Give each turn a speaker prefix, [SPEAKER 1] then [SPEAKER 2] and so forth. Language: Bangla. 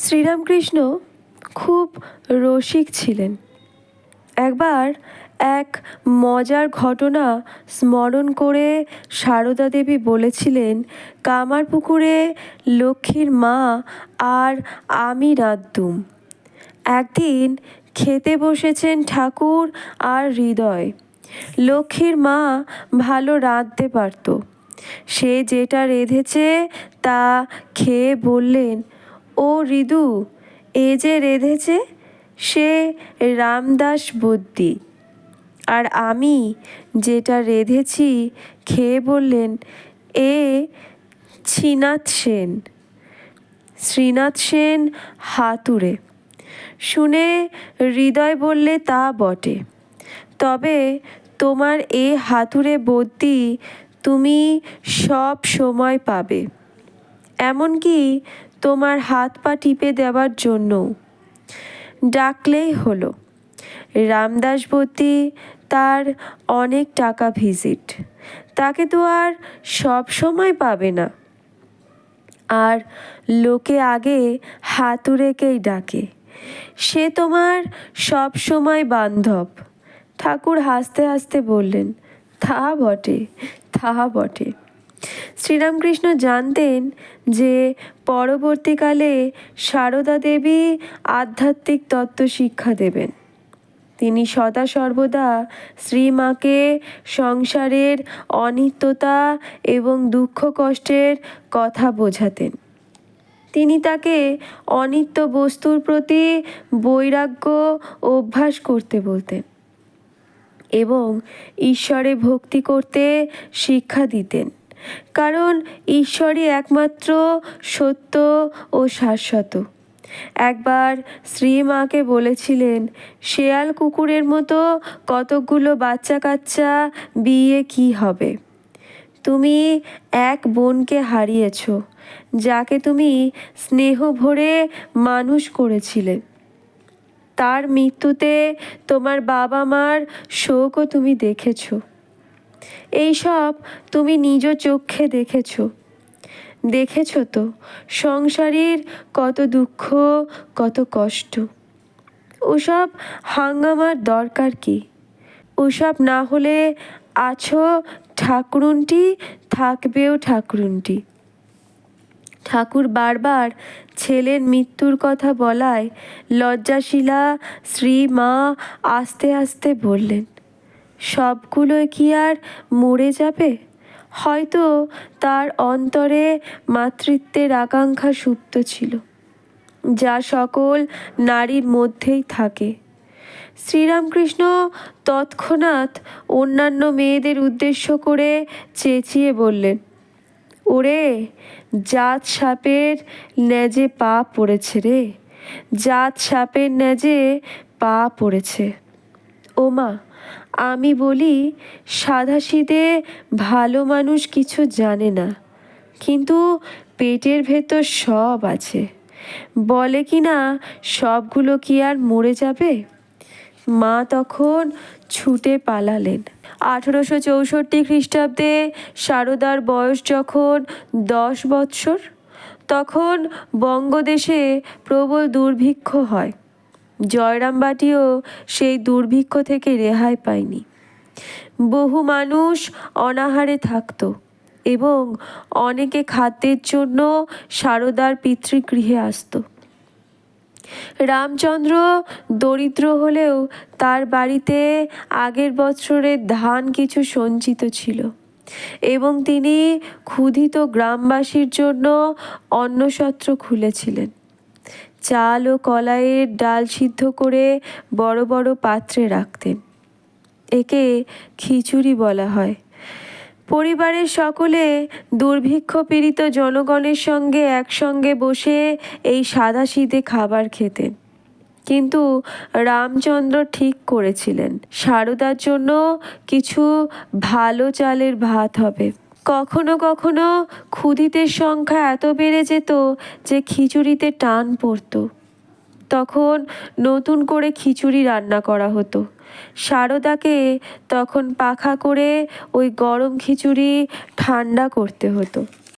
[SPEAKER 1] শ্রীরামকৃষ্ণ খুব রসিক ছিলেন। একবার এক মজার ঘটনা স্মরণ করে সারদা দেবী বলেছিলেন, কামারপুকুরে লক্ষ্মীর মা আর আমি রাঁধতুম। একদিন খেতে বসেছেন ঠাকুর আর হৃদয়। লক্ষ্মীর মা ভালো রাঁধতে পারত। সে যেটা রেঁধেছে তা খেয়ে বললেন, ও হৃদু, এ যে রেঁধেছে সে রামদাস বদ্যি। আর আমি যেটা রেঁধেছি খেয়ে বললেন, এ শ্রীনাথ সেন। শ্রীনাথ সেন হাতুড়ে। শুনে হৃদয় বললে, তা বটে, তবে তোমার এ হাতুড়ে বদ্যি তুমি সব সময় পাবে, এমনকি তোমার হাত পা টিপে দেওয়ার জন্যও। ডাকলেই হলো। রামদাস বদ্যি তার অনেক টাকা ভিজিট, তাকে তো আর সব সময় পাবে না। আর লোকে আগে হাতুড়েকেই ডাকে, সে তোমার সব সময় বান্ধব। ঠাকুর হাসতে হাসতে বললেন, তা বটে, তা বটে। শ্রীরামকৃষ্ণ জানতেন যে পরবর্তীকালে সারদা দেবী আধ্যাত্মিক তত্ত্ব শিক্ষা দেবেন। তিনি সদা সর্বদা শ্রীমাকে সংসারের অনিত্যতা এবং দুঃখ কষ্টের কথা বোঝাতেন। তিনি তাকে অনিত্য বস্তুর প্রতি বৈরাগ্য অভ্যাস করতে বলতেন এবং ঈশ্বরে ভক্তি করতে শিক্ষা দিতেন, কারণ ঈশ্বরই একমাত্র সত্য ও শাশ্বত। একবার শ্রীমাকে বলেছিলেন, শেয়াল কুকুরের মতো কতকগুলো বাচ্চা কাচ্চা বিয়ে কি হবে? তুমি এক বোনকে হারিয়েছ, যাকে তুমি স্নেহ ভরে মানুষ করেছিলে। তার মৃত্যুতে তোমার বাবা মার শোকও তুমি দেখেছ। এইসব তুমি নিজ চক্ষে দেখেছ তো সংসারীর কত দুঃখ, কত কষ্ট। ওসব হাঙ্গামার দরকার কি? ওসব না হলে আছো ঠাকুরুনটি, থাকবেও ঠাকুরুনটি। ঠাকুর বারবার ছেলের মৃত্যুর কথা বলায় লজ্জাশীলা শ্রীমা আস্তে আস্তে বললেন, সবগুলোই কি আর মরে যাবে? হয়তো তার অন্তরে মাতৃত্বের আকাঙ্ক্ষা সুপ্ত ছিল, যা সকল নারীর মধ্যেই থাকে। শ্রীরামকৃষ্ণ তৎক্ষণাৎ অন্যান্য মেয়েদের উদ্দেশ্য করে চেঁচিয়ে বললেন, ওরে, জাত সাপের ন্যাজে পা পড়েছে রে, জাত সাপের ন্যাজে পা পড়েছে। ওমা, আমি বলি, সাধাসিধে ভালো মানুষ কিছু জানে না, কিন্তু পেটের ভেতর সব আছে। বলে কি না, সবগুলো কি আর মরে যাবে? মা তখন ছুটে পালালেন। 1864 খ্রিস্টাব্দে সারদার বয়স যখন 10 বৎসর, তখন বঙ্গদেশে প্রবল দুর্ভিক্ষ হয়। জয়রামবাটিও সেই দুর্ভিক্ষ থেকে রেহাই পায়নি। বহু মানুষ অনাহারে থাকত এবং অনেকে খাদ্যের জন্য সারদার পিতৃগৃহে আসত। রামচন্দ্র দরিদ্র হলেও তার বাড়িতে আগের বছরের ধান কিছু সঞ্চিত ছিল এবং তিনি ক্ষুধিত গ্রামবাসীর জন্য অন্নসত্র খুলেছিলেন। চাল ও কলাইয়ের ডাল সিদ্ধ করে বড় বড় পাত্রে রাখতেন। একে খিচুড়ি বলা হয়। পরিবারের সকলে দুর্ভিক্ষ পীড়িত জনগণের সঙ্গে একসঙ্গে বসে এই সাধাসিধে খাবার খেতেন। কিন্তু রামচন্দ্র ঠিক করেছিলেন, সারদার জন্য কিছু ভালো চালের ভাত হবে। কখনো কখনো ক্ষুধিতের সংখ্যা এত বেড়ে যেত যে খিচুড়িতে টান পড়ত। তখন নতুন করে খিচুড়ি রান্না করা হতো। সারদাকে তখন পাখা করে ওই গরম খিচুড়ি ঠান্ডা করতে হতো।